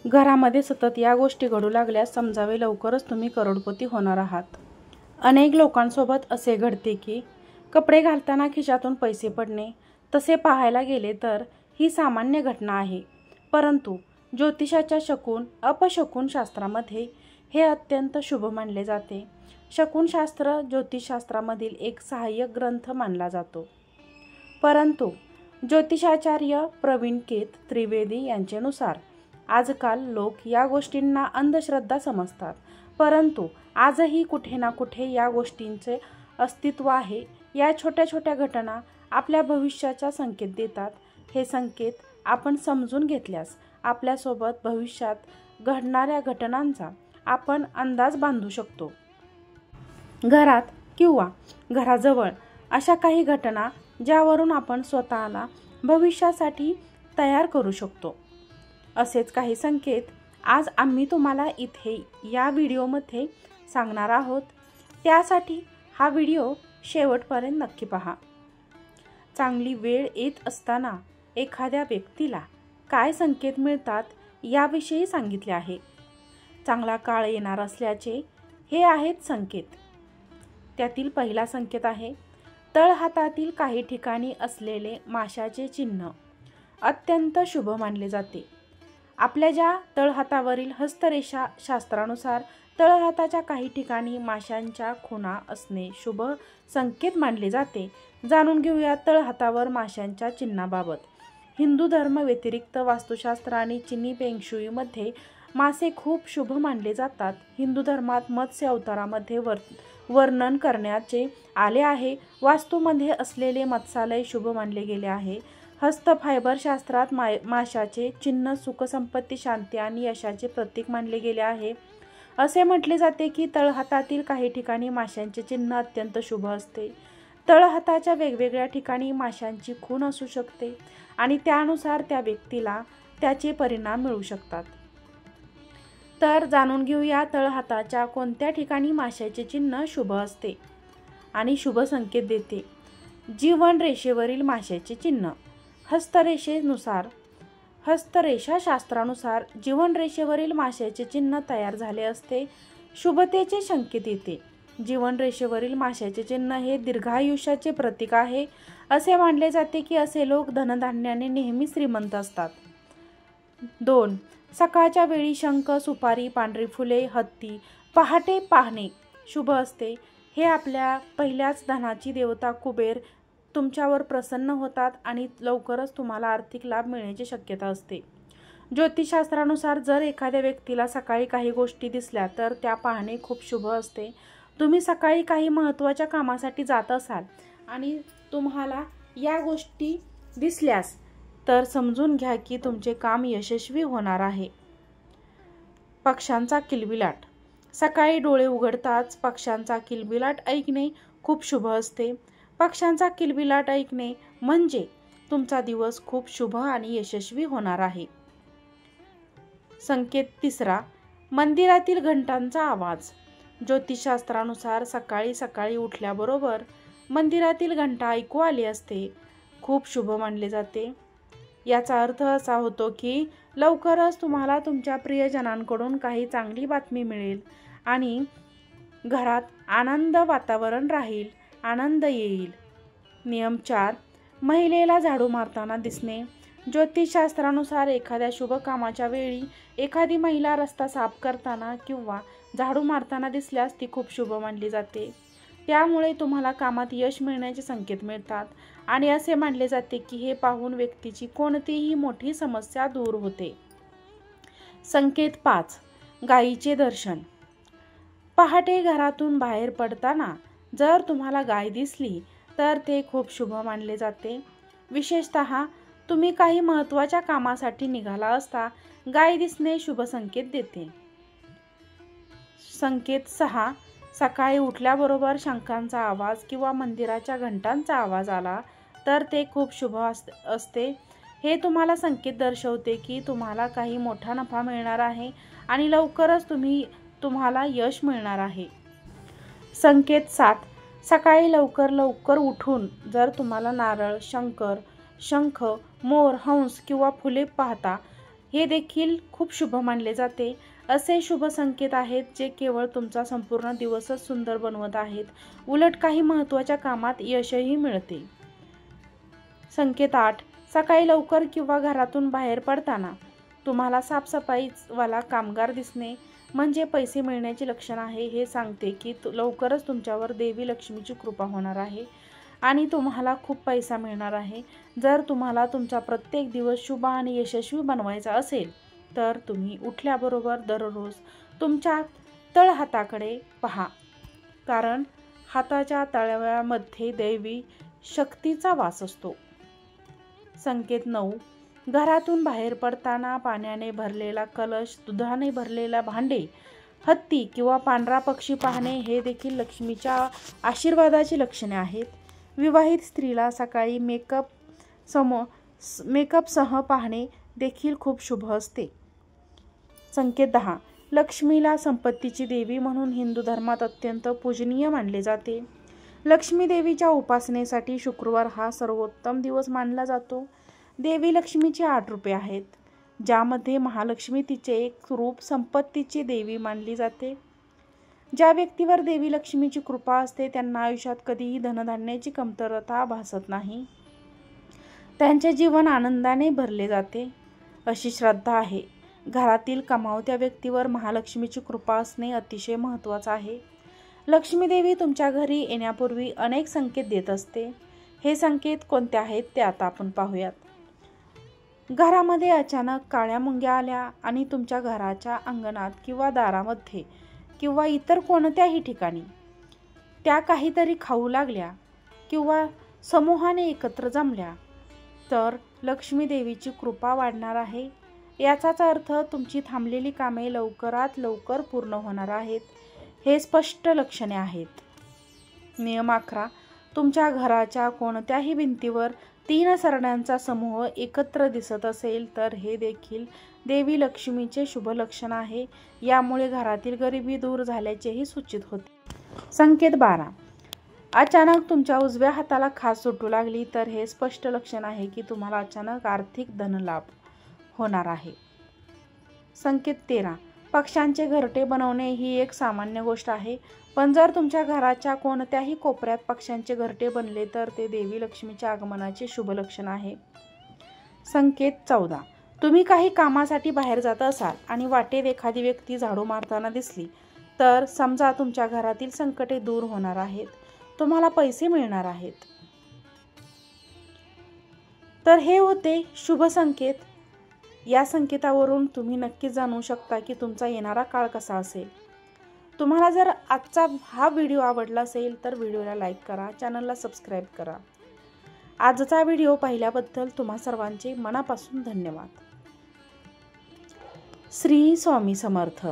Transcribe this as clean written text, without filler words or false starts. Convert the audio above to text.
घरामध्ये सतत या गोष्टी घडू लागल्यास समजावे लवकरच तुम्ही करोडपती होणार आहात. अनेक लोकांसोबत असे घडते की कपडे घालताना खिशातून पैसे पडणे. तसे पाहायला गेले तर ही सामान्य घटना आहे, परंतु ज्योतिषाच्या अपशकुन शास्त्रामध्ये हे अत्यंत शुभ मानले जाते. शकुनशास्त्र ज्योतिषशास्त्रामधील एक सहाय्यक ग्रंथ मानला जातो. परंतु ज्योतिषाचार्य प्रवीणकेत त्रिवेदी यांचेनुसार आजकाल लोक या गोष्टींना अंधश्रद्धा समजतात, परंतु आजही कुठे ना कुठे या गोष्टींचे अस्तित्व आहे. या छोट्या छोट्या घटना आपल्या भविष्याचा संकेत देतात. हे संकेत आपण समजून घेतल्यास आपल्यासोबत भविष्यात घडणाऱ्या घटनांचा आपण अंदाज बांधू शकतो. घरात किंवा घराजवळ अशा काही घटना ज्यावरून आपण स्वतःला भविष्यासाठी तयार करू शकतो. असेच काही संकेत आज आम्ही तुम्हाला इथे या व्हिडिओमध्ये सांगणार आहोत. त्यासाठी हा व्हिडिओ शेवटपर्यंत नक्की पहा. चांगली वेळ येत असताना एखाद्या व्यक्तीला काय संकेत मिळतात याविषयी सांगितले आहे. चांगला काळ येणार असल्याचे हे आहेत संकेत. त्यातील पहिला संकेत आहे तळहातातील काही ठिकाणी असलेले माशाचे चिन्ह. अत्यंत शुभ मानले जाते. आपल्या ज्या तळहातावरील हस्तरेषा शास्त्रानुसार तळहाताच्या काही ठिकाणी माशांच्या खुणा असणे शुभ संकेत मानले जाते. जाणून घेऊया तळहातावर माशांच्या चिन्हाबाबत. हिंदू धर्म व्यतिरिक्त वास्तुशास्त्र आणि चिनी फेंगशुईमध्ये मासे खूप शुभ मानले जातात. हिंदू धर्मात मत्स्य अवतारामध्ये वर्णन करण्याचे आले आहे. वास्तूमध्ये असलेले मत्स्यालय शुभ मानले गेले आहे. हस्त फायबर शास्त्रात माशाचे चिन्ह सुख संपत्ती शांती आणि यशाचे प्रतीक मानले गेले आहे. असे म्हटले जाते की तळहातातील काही ठिकाणी माशांचे चिन्ह अत्यंत शुभ असते. तळहाताच्या वेगवेगळ्या ठिकाणी माशांची खूण असू शकते आणि त्यानुसार त्या व्यक्तीला त्याचे परिणाम मिळू शकतात. तर जाणून घेऊया तळहाताच्या कोणत्या ठिकाणी माशाचे चिन्ह शुभ असते आणि शुभ संकेत देते. जीवन रेषेवरील माशाचे चिन्ह. हस्तरेषा शास्त्रानुसार जीवन रेषेवरील माशाचे चिन्ह तयार झाले असते शुभतेचे संकेत येते. जीवन रेषेवरील माशाचे चिन्ह हे दीर्घायुष्याचे प्रतीक आहे. असे मानले जाते की असे लोक धनधान्याने नेहमी श्रीमंत असतात. 2. सकाळच्या वेळी शंख, सुपारी, पांढरी फुले, हत्ती पहाटे पाहणे शुभ असते. हे आपल्या पहिल्याच धनाची देवता कुबेर तुमच्यावर प्रसन्न होतात आणि लवकरच तुम्हाला आर्थिक लाभ मिळण्याची शक्यता असते. ज्योतिषशास्त्रानुसार जर एखाद्या व्यक्तीला सकाळी काही गोष्टी दिसल्या तर त्या पाहणे खूप शुभ असते. तुम्ही सकाळी काही महत्त्वाच्या कामासाठी जात असाल आणि तुम्हाला या गोष्टी दिसल्यास तर समजून घ्या की तुमचे काम यशस्वी होणार आहे. पक्ष्यांचा किलबिलाट. सकाळी डोळे उघडताच पक्ष्यांचा किलबिलाट ऐकणे खूप शुभ असते. पक्ष्यांचा किलबिलाट ऐकणे म्हणजे तुमचा दिवस खूप शुभ आणि यशस्वी होणार आहे. संकेत तिसरा मंदिरातील घंटांचा आवाज. ज्योतिषशास्त्रानुसार सकाळी सकाळी उठल्याबरोबर मंदिरातील घंटा ऐकू आली असते खूप शुभ मानले जाते. याचा अर्थ असा होतो की लवकरच तुम्हाला तुमच्या प्रियजनांकडून काही चांगली बातमी मिळेल आणि घरात आनंद वातावरण राहील, आनंद येईल. नियम 4. महिलेला झाडू मारताना दिसणे. ज्योतिषशास्त्रानुसार एखाद्या शुभ कामाच्या वेळी एखादी महिला रस्ता साफ करताना किंवा झाडू मारताना दिसल्यास ती खूप शुभ मानली जाते. त्यामुळे तुम्हाला कामात यश मिळण्याचे संकेत मिळतात आणि असे मानले जाते की हे पाहून व्यक्तीची कोणतीही मोठी समस्या दूर होते. संकेत 5. गायीचे दर्शन. पहाटे घरातून बाहेर पडताना जर तुम्हाला गाय दिसली तर ते खूप शुभ मानले जाते. विशेषतः तुम्ही काही महत्त्वाच्या कामासाठी निघाला असता गाय दिसणे शुभ संकेत देते. संकेत 6. सकाळी उठल्याबरोबर शंखांचा आवाज किंवा मंदिराच्या घंटांचा आवाज आला तर ते खूप शुभ असते. हे तुम्हाला संकेत दर्शवते की तुम्हाला काही मोठा नफा मिळणार आहे आणि लवकरच तुम्हाला यश मिळणार आहे. संकेत 7. सकाळी लवकर उठून जर तुम्हाला नारळ, शंख, मोर, हंस किंवा फुले पाहता हे देखील खूप शुभ मानले जाते. असे शुभ संकेत आहेत जे केवळ तुमचा संपूर्ण दिवसच सुंदर बनवत आहेत. उलट काही महत्त्वाच्या कामात यशही मिळते. संकेत 8. सकाळी लवकर किंवा घरातून बाहेर पडताना तुम्हाला साफसफाईवाला कामगार दिसणे म्हणजे पैसे मिळण्याचे लक्षण आहे. हे सांगते की लवकरच तुमच्यावर देवी लक्ष्मीची कृपा होणार आहे आणि तुम्हाला खूप पैसा मिळणार आहे. जर तुम्हाला तुमचा प्रत्येक दिवस शुभ आणि यशस्वी बनवायचा असेल तर तुम्ही उठल्याबरोबर दररोज तुमच्या तळहाताकडे पहा, कारण हाताच्या तळव्यामध्ये दैवी शक्तीचा वास असतो. संकेत 9. घरातून बाहेर पडताना पाण्याने भरलेला कलश, दुधाने भरलेला भांडे, हत्ती किंवा पांढरा पक्षी पाहणे हे देखील लक्ष्मीच्या आशीर्वादाची लक्षणे आहेत. विवाहित स्त्रीला सकाळी मेकअपसह पाहणे देखील खूप शुभ असते. संकेत 10. लक्ष्मीला संपत्तीची देवी म्हणून हिंदू धर्मात अत्यंत पूजनीय मानले जाते. लक्ष्मी देवीच्या उपासनेसाठी शुक्रवार हा सर्वोत्तम दिवस मानला जातो. देवी लक्ष्मीची 8 रूपे आहेत, ज्यामध्ये महालक्ष्मी तिचे एक रूप संपत्तीची देवी मानली जाते. ज्या व्यक्तीवर देवी लक्ष्मीची कृपा असते त्यांना आयुष्यात कधीही धनधान्याची कमतरता भासत नाही. त्यांचे जीवन आनंदाने भरले जाते अशी श्रद्धा आहे. घरातील कमावत्या व्यक्तीवर महालक्ष्मीची कृपा असणे अतिशय महत्त्वाचे आहे. लक्ष्मी देवी तुमच्या घरी येण्यापूर्वी अनेक संकेत देत असते. हे संकेत कोणते आहेत ते आता आपण पाहूयात. घरामध्ये अचानक काळ्या मुंग्या आल्या आणि तुमच्या घराच्या अंगणात किंवा दारामध्ये किंवा इतर कोणत्याही ठिकाणी त्या काहीतरी खाऊ लागल्या किंवा समूहाने एकत्र जमल्या तर लक्ष्मी देवीची कृपा वाढणार आहे. याचाच अर्थ तुमची थांबलेली कामे लवकरात लवकर पूर्ण होणार आहेत. हे स्पष्ट लक्षणे आहेत. नियम 11. तुमच्या घराच्या कोणत्याही भिंतीवर 3 सरण्यांचा समूह एकत्र दिसत असेल तर हे देखील देवी लक्ष्मीचे शुभ लक्षण आहे. यामुळे घरातील गरिबी दूर झाल्याचेही सूचित होते. संकेत 12. अचानक तुमच्या उजव्या हाताला खाज सुटू लागली तर हे स्पष्ट लक्षण आहे की तुम्हाला अचानक आर्थिक धनलाभ होणार आहे. संकेत 13. पक्ष्यांचे घरटे बनवणे ही एक सामान्य गोष्ट आहे, पण जर तुमच्या घराच्या कोणत्याही कोपऱ्यात पक्ष्यांचे घरटे बनले तर ते देवी लक्ष्मीच्या आगमनाचे शुभ लक्षण आहे. संकेत 14. तुम्ही काही कामासाठी बाहेर जात असाल आणि वाटेत एखादी व्यक्ती झाडू मारताना दिसली तर समजा तुमच्या घरातील संकटे दूर होणार आहेत, तुम्हाला पैसे मिळणार आहेत. तर हे होते शुभ संकेत. या संकेतावरून तुम्ही नक्कीच जाणू शकता की तुमचा येणारा काळ कसा असेल. तुम्हाला जर आजचा हा व्हिडिओ आवडला असेल तर व्हिडिओला लाईक करा, चॅनलला सबस्क्राईब करा. आजचा व्हिडिओ पाहिल्याबद्दल तुम्हा सर्वांचे मनापासून धन्यवाद. श्री स्वामी समर्थ.